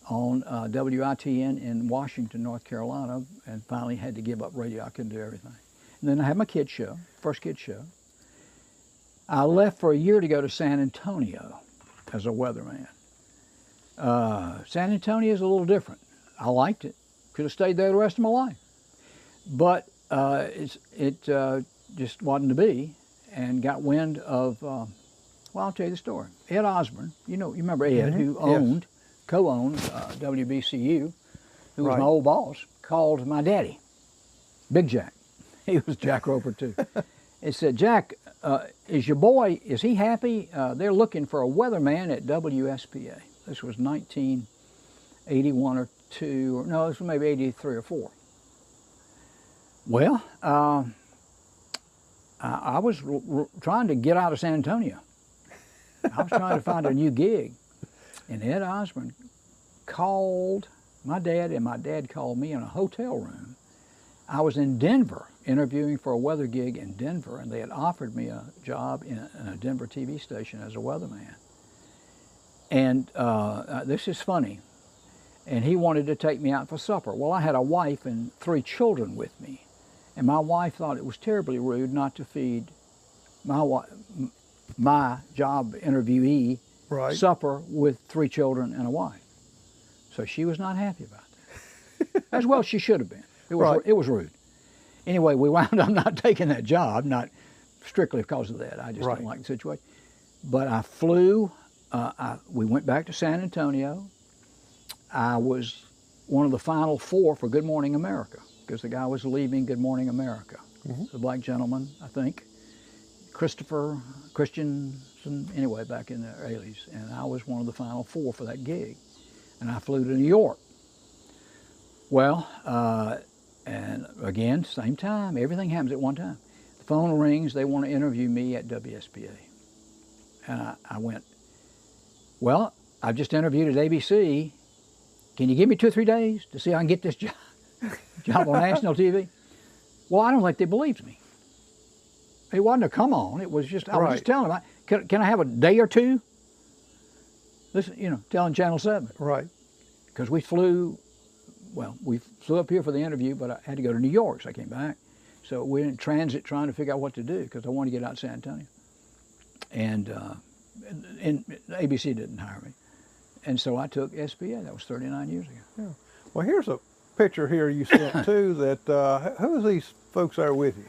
on WITN in Washington, North Carolina, and finally had to give up radio. I couldn't do everything. And then I had my kids show, first kids show. I left for a year to go to San Antonio as a weatherman. San Antonio is a little different. I liked it. Could have stayed there the rest of my life. But it just wasn't to be, and got wind of, well, I'll tell you the story. Ed Osborne, you remember Ed, who co-owned WBCU, who was my old boss, called my daddy, Big Jack. He was Jack Roper too. He said, Jack, is your boy, is he happy? They're looking for a weatherman at WSPA. This was 1981 or 2, or no, this was maybe 83 or 4. Well, I was trying to get out of San Antonio. I was trying to find a new gig. And Ed Osborne called my dad, and my dad called me in a hotel room. I was in Denver interviewing for a weather gig in Denver, and they had offered me a job in a Denver TV station as a weatherman. And this is funny. And he wanted to take me out for supper. Well, I had a wife and 3 children with me. And my wife thought it was terribly rude not to feed my job interviewee supper with 3 children and a wife. So she was not happy about that. As well she should have been. It was rude. Anyway, we wound up not taking that job, not strictly because of that. I just didn't like the situation. But I flew, we went back to San Antonio. I was one of the final 4 for Good Morning America, because the guy was leaving Good Morning America. The black gentleman, I think, Christopher Christensen, anyway, back in the 80s. And I was one of the final 4 for that gig. And I flew to New York. Well, and again, same time, everything happens at one time. The phone rings, they want to interview me at WSPA. And I went, well, I've just interviewed at ABC. Can you give me 2 or 3 days to see if I can get this job on national TV? Well, I don't think they believed me. It wasn't a come on. It was just, I was just telling them, can I have a day or 2? Listen, telling Channel 7. Right. Because we flew up here for the interview, but I had to go to New York, so I came back. So we're in transit trying to figure out what to do, because I wanted to get out to San Antonio. And ABC didn't hire me. And so I took SPA. That was 39 years ago. Yeah. Well, here's a picture here you sent too. That who are these folks there with you?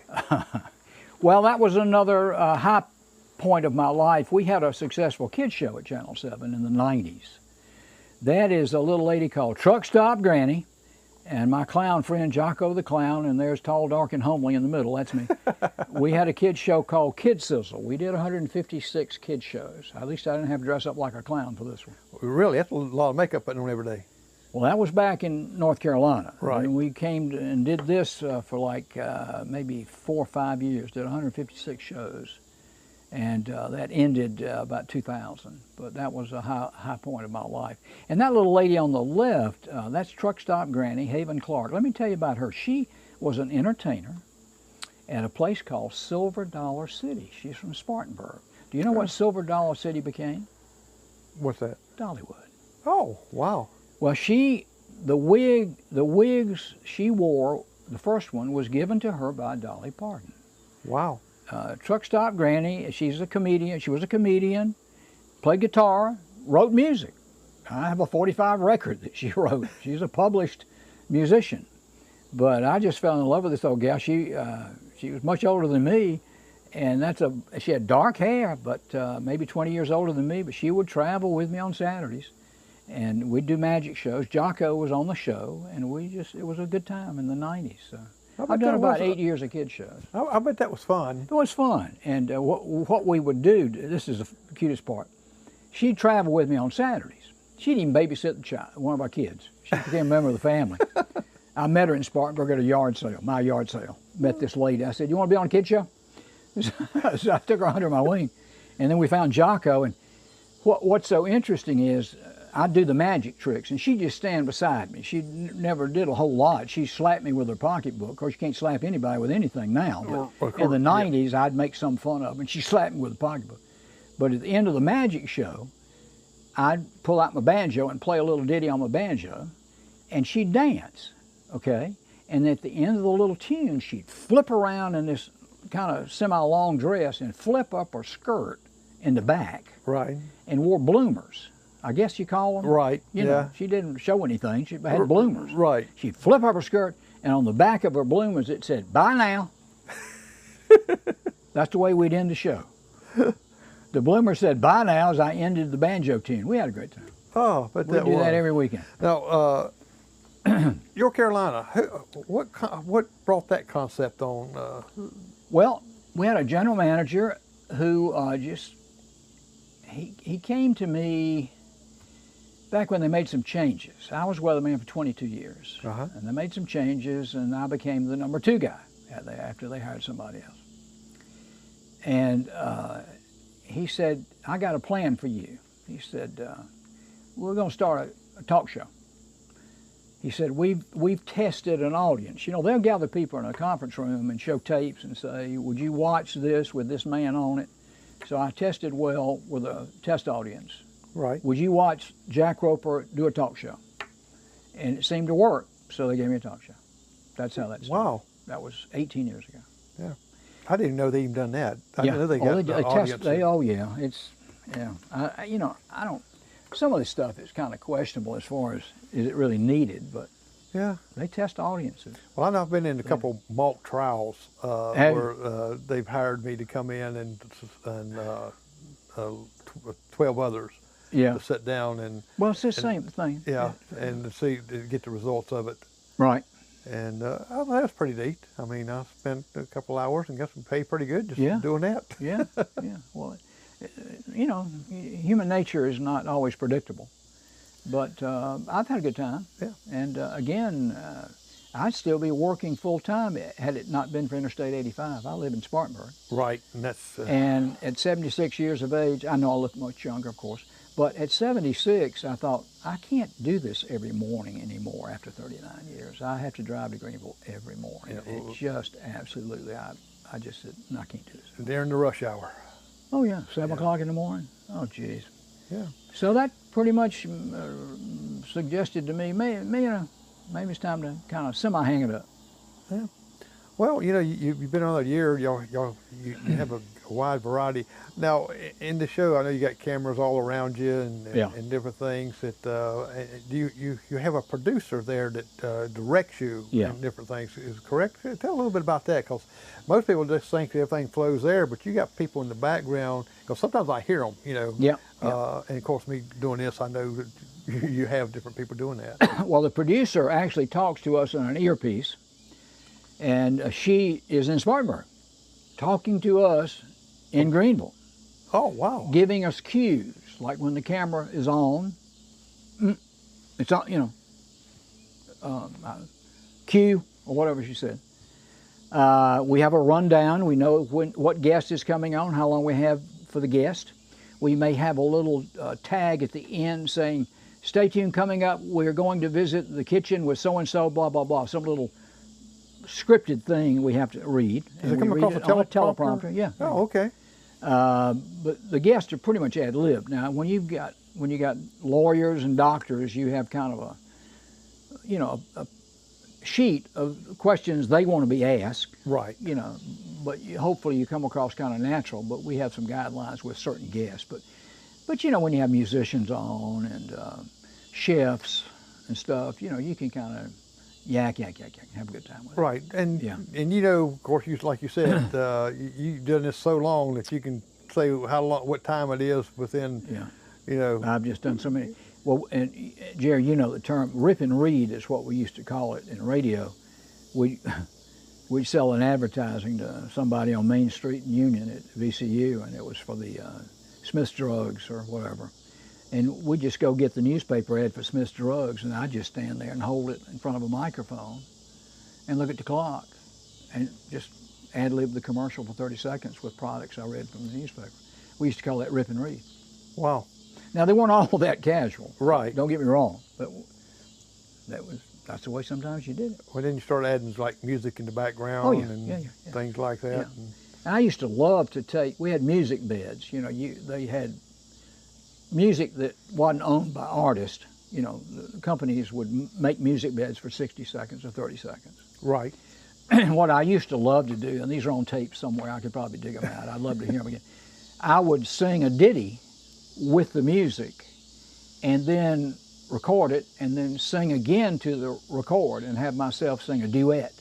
Well, that was another high point of my life. We had a successful kids show at Channel 7 in the 90s. That is a little lady called Truck Stop Granny, and my clown friend Jocko the Clown, and there's Tall, Dark, and Homely in the middle. That's me. We had a kids show called Kid Sizzle. We did 156 kids shows. At least I didn't have to dress up like a clown for this one. Really, that's a lot of makeup putting on every day. Well, that was back in North Carolina. Right. And we came and did this for like maybe 4 or 5 years, did 156 shows. And that ended about 2000. But that was a high point of my life. And that little lady on the left, that's Truck Stop Granny, Haven Clark. Let me tell you about her. She was an entertainer at a place called Silver Dollar City. She's from Spartanburg. Do you know what Silver Dollar City became? What's that? Dollywood. Oh, wow. Well, the wigs she wore, the first one was given to her by Dolly Parton. Wow. Truck Stop Granny, she's a comedian. She was a comedian, played guitar, wrote music. I have a 45 record that she wrote. She's a published musician. But I just fell in love with this old gal. She was much older than me, and she had dark hair, but maybe 20 years older than me. But she would travel with me on Saturdays, and we'd do magic shows. Jocko was on the show, and it was a good time in the 90s. So. I've done about 8 years of kids shows. I bet that was fun. It was fun, and what we would do, this is the cutest part, she'd travel with me on Saturdays. She'd even babysit one of our kids. She became a member of the family. I met her in Spartanburg at a yard sale, my yard sale. Met this lady. I said, "You want to be on a kid show?" So I took her under my wing, and then we found Jocko. And what's so interesting is I'd do the magic tricks, and she'd just stand beside me. She never did a whole lot. She slapped me with her pocketbook. Of course, you can't slap anybody with anything now, but in the 90s, I'd make some fun of them, and she slapped me with a pocketbook. But at the end of the magic show, I'd pull out my banjo and play a little ditty on my banjo, and she'd dance, okay? And at the end of the little tune, she'd flip around in this kind of semi-long dress and flip up her skirt in the back. Right. And wore bloomers. I guess you call them. Right, You know, she didn't show anything. She had bloomers. Right. She'd flip up her skirt, and on the back of her bloomers it said, "Bye now." That's the way we'd end the show. The bloomer said, "Bye now," as I ended the banjo tune. We had a great time. Oh, but We do that every weekend. Now, York Carolina, what brought that concept on? Well, we had a general manager who he came to me back when they made some changes. I was weatherman for 22 years, and they made some changes, and I became the number 2 guy after they hired somebody else. And he said, "I got a plan for you." He said, "We're going to start a talk show." He said, we've tested an audience. You know, they'll gather people in a conference room and show tapes and say, "Would you watch this with this man on it?" So I tested well with a test audience. Right. "Would you watch Jack Roper do a talk show?" And it seemed to work, so they gave me a talk show. That's how that started. Wow. That was 18 years ago. Yeah. I didn't even know they even done that. I know they got the audience. I don't, some of this stuff is kind of questionable as far as is it really needed, but yeah, they test audiences. Well, I know I've been in a couple mock trials where they've hired me to come in and 12 others to sit down and... Well, it's the same thing. Yeah, and to get the results of it. Right. And that was pretty neat. I mean, I spent a couple hours and got some pay pretty good just doing that. Yeah. Well, you know, human nature is not always predictable. But I've had a good time. Yeah. And again, I'd still be working full time had it not been for Interstate 85. I live in Spartanburg. Right, and that's... And at 76 years of age, I know I look much younger, of course, but at 76, I thought, I can't do this every morning anymore after 39 years. I have to drive to Greenville every morning. Yeah, It just absolutely, I just said, no, I can't do this. During the rush hour. Oh, yeah, 7 o'clock in the morning. Oh, geez. Yeah. So that pretty much suggested to me, maybe it's time to kind of semi-hang it up. Yeah. Well, you know, you've been on a year. You have a wide variety. Now, in the show, I know you got cameras all around you and different things. That do you have a producer there that directs you in different things? Is correct? Tell a little bit about that, because most people just think everything flows there, but you got people in the background. Because sometimes I hear them, you know. And of course, me doing this, I know that you have different people doing that. Well, the producer actually talks to us on an earpiece. And she is in Spartanburg, talking to us in Greenville. Oh, wow. Giving us cues, like when the camera is on, it's on, you know, cue, or whatever she said. We have a rundown. We know what guest is coming on, how long we have for the guest. We may have a little tag at the end saying, stay tuned, coming up, we're going to visit the kitchen with so-and-so, blah, blah, blah, some little scripted thing we have to read. Does it come across a teleprompter? Yeah. Oh, okay. But the guests are pretty much ad lib. Now, when you got lawyers and doctors, you have kind of a sheet of questions they want to be asked. Right. You know, but hopefully you come across kind of natural. But we have some guidelines with certain guests. But you know, when you have musicians on and chefs and stuff, you know, you can kind of yak, have a good time with it. Right, and you know, of course, like you said, you've done this so long that you can say how long, what time it is within. Yeah. You know, I've just done so many. Well, and Jerry, you know the term rip and read is what we used to call it in radio. We'd sell an advertising to somebody on Main Street in Union at VCU, and it was for the Smith's Drugs or whatever. And we'd just go get the newspaper ad for Smith's Drugs, and I'd just stand there and hold it in front of a microphone and look at the clock and just ad-lib the commercial for 30 seconds with products I read from the newspaper. We used to call that rip and read. Wow. Now, they weren't all that casual. Right. Don't get me wrong, but that's the way sometimes you did it. Well, then you start adding like music in the background and things like that. Yeah. And I used to love to take, we had music beds, you know, they had music that wasn't owned by artists. You know, the companies would make music beds for 60 seconds or 30 seconds. Right. And what I used to love to do, and these are on tape somewhere, I could probably dig them out. I'd love to hear them again. I would sing a ditty with the music and then record it and then sing again to the record and have myself sing a duet.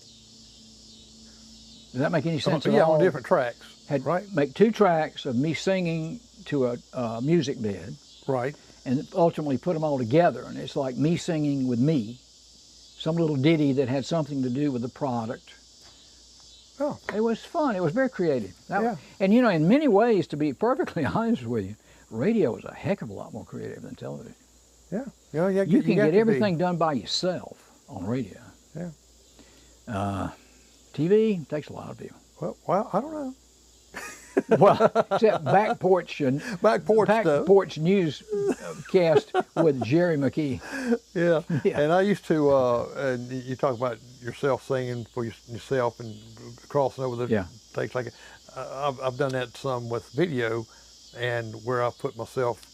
Does that make any sense? Yeah, on different tracks. Right. Make 2 tracks of me singing to a music bed. Right. And ultimately put them all together, and it's like me singing with me, some little ditty that had something to do with the product. Oh. It was fun. It was very creative. And you know, in many ways, to be perfectly honest with you, radio is a heck of a lot more creative than television. Yeah. You can get everything done by yourself on radio. Yeah. TV takes a lot of people. Well, I don't know. Well, except back porch newscast with Jerry McKee. Yeah. And I used to. And you talk about yourself singing for yourself and crossing over the things like it. I've done that some with video, and where I put myself,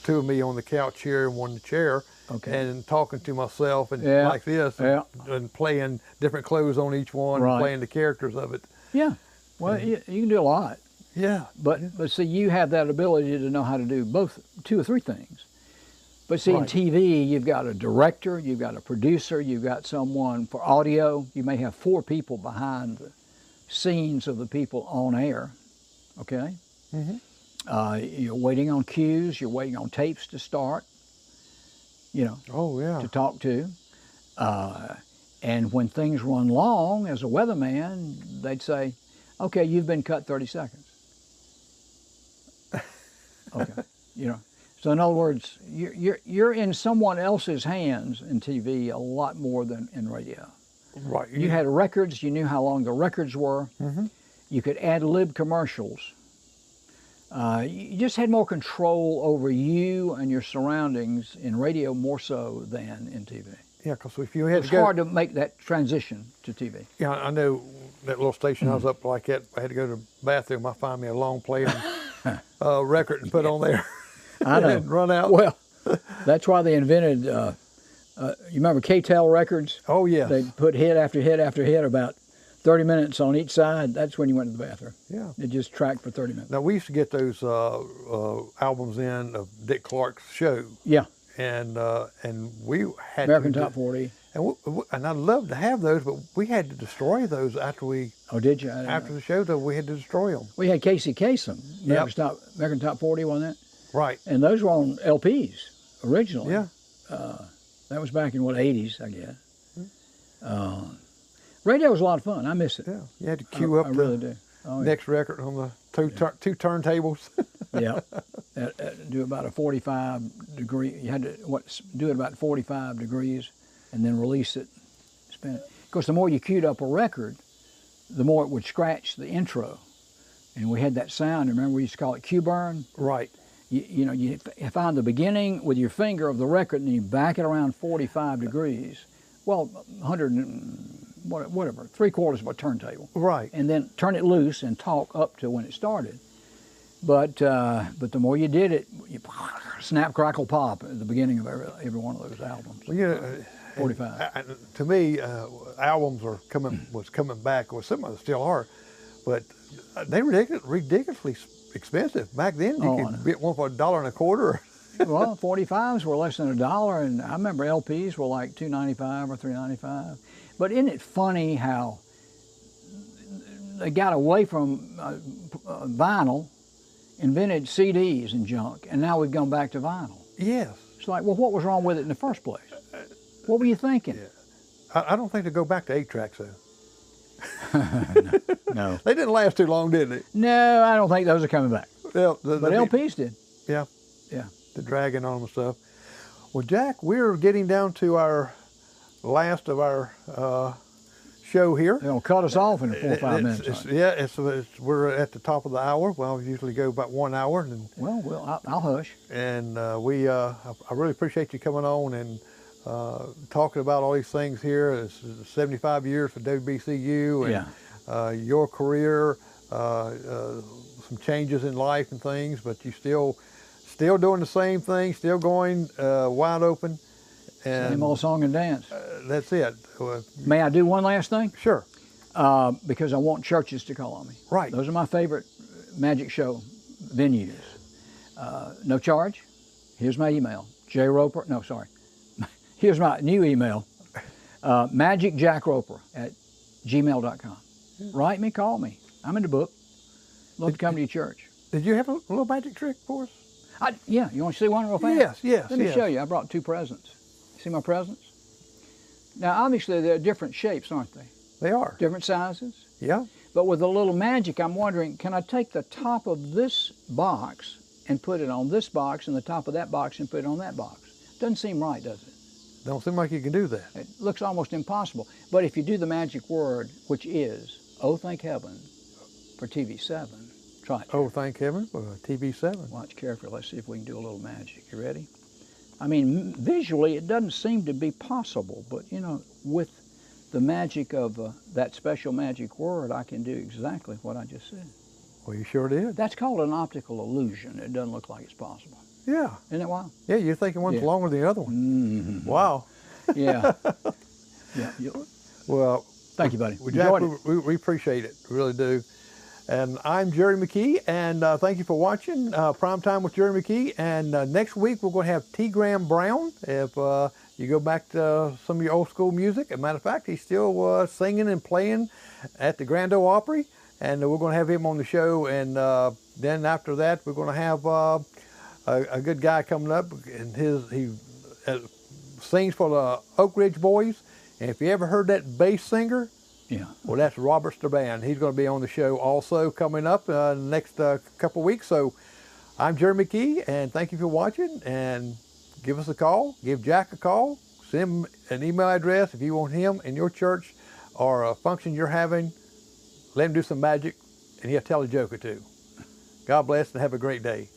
2 of me on the couch here and 1 in the chair, and talking to myself and like this, and playing different clothes on each one, and playing the characters of it. Yeah. Well, you can do a lot. Yeah. But see, you have that ability to know how to do both, 2 or 3 things. But see, in TV, you've got a director, you've got a producer, you've got someone for audio. You may have 4 people behind the scenes of the people on air, okay? Mm-hmm. You're waiting on cues, you're waiting on tapes to start, you know, to talk to. And when things run long, as a weatherman, they'd say, okay, you've been cut 30 seconds. Okay, you know. So in other words, you're in someone else's hands in TV a lot more than in radio. Right. You had records, you knew how long the records were. Mm-hmm. You could ad-lib commercials. You just had more control over you and your surroundings in radio more so than in TV. Yeah, because if you had it's hard to make that transition to TV. Yeah, I know that little station I was up like that. I had to go to the bathroom. I find me a long playing record and put on there. I know. And run out. Well, that's why they invented. You remember K-Tel records? Oh yeah. They put hit after hit after hit about 30 minutes on each side, that's when you went to the bathroom. Yeah. It just tracked for 30 minutes. Now, we used to get those albums in of Dick Clark's show. Yeah. And we had American Top 40. And I'd love to have those, but we had to destroy those after we. Oh, did you? After the show, though, we had to destroy them. We had Casey Kasem, Yep. American Top 40, wasn't it? Right. And those were on LPs originally. Yeah. That was back in, 80s, I guess. Radio was a lot of fun. I miss it. Yeah. You had to queue up I really do. Oh, next record on the two turntables. Yeah. Do about a 45 degree. You had to do it about 45 degrees and then release it, spin it. Of course, the more you queued up a record, the more it would scratch the intro. And we had that sound. Remember, we used to call it cue burn? Right. You find the beginning with your finger of the record and you back it around 45 degrees. Well, 100 and whatever, 3/4 of a turntable. Right. And then turn it loose and talk up to when it started. But the more you did it, you snap, crackle, pop at the beginning of every one of those albums. Well, 45. To me, albums was coming back, or some of them still are, but they were ridiculously expensive. Back then, you could get one for $1.25. Well, 45s were less than $1, and I remember LPs were like $2.95 or $3.95. But isn't it funny how they got away from vinyl, invented CDs and junk, and now we've gone back to vinyl? Yes. It's like, well, what was wrong with it in the first place? What were you thinking? Yeah. I don't think they go back to 8-tracks, though. No. They didn't last too long, did they? No, I don't think those are coming back. But LPs did. Yeah. Yeah. The dragging on and stuff. Well, Jack, we're getting down to our last of our show here. They'll cut us off in 4 or 5 minutes. We're at the top of the hour. Well, we usually go about 1 hour. Well, I'll hush. And I really appreciate you coming on and talking about all these things here. It's 75 years for WBCU and your career, some changes in life and things, but you still doing the same thing, still going wide open. And same old song and dance. That's it. May I do one last thing? Sure. Because I want churches to call on me. Right. Those are my favorite magic show venues. No charge. Here's my email. Here's my new email. magicjackroper@gmail.com. Write me, call me. I'm in the book. Love to come to your church. Did you have a little magic trick for us? Yeah, you want to see one real fast? Yes. Let me show you. I brought 2 presents. See my presents? Now, obviously, they're different shapes, aren't they? They are. Different sizes. Yeah. But with a little magic, I'm wondering, can I take the top of this box and put it on this box and the top of that box and put it on that box? Doesn't seem right, does it? Don't seem like you can do that. It looks almost impossible. But if you do the magic word, which is, oh, thank heaven, for TV7, try it. Oh, thank heaven for TV7. Watch carefully. Let's see if we can do a little magic. You ready? I mean, visually, it doesn't seem to be possible, but, with the magic of that special magic word, I can do exactly what I just said. Well, you sure did. That's called an optical illusion. It doesn't look like it's possible. Yeah. Isn't that wild? Yeah, you're thinking one's longer than the other one. Mm-hmm. Wow. Yeah. Well, thank you, buddy. Well, Jack, we appreciate it. We really do. And I'm Jerry McKee, and thank you for watching Prime Time with Jerry McKee. And next week, we're going to have T. Graham Brown. If you go back to some of your old school music, as a matter of fact, he's still singing and playing at the Grand Ole Opry. And we're going to have him on the show. And then after that, we're going to have a good guy coming up. And he sings for the Oak Ridge Boys. And if you ever heard that bass singer, well, that's Robert Staban. He's going to be on the show also coming up in the next couple weeks. So I'm Jerry McKee, and thank you for watching. And give us a call. Give Jack a call. Send him an email address if you want him in your church or a function you're having. Let him do some magic, and he'll tell a joke or two. God bless, and have a great day.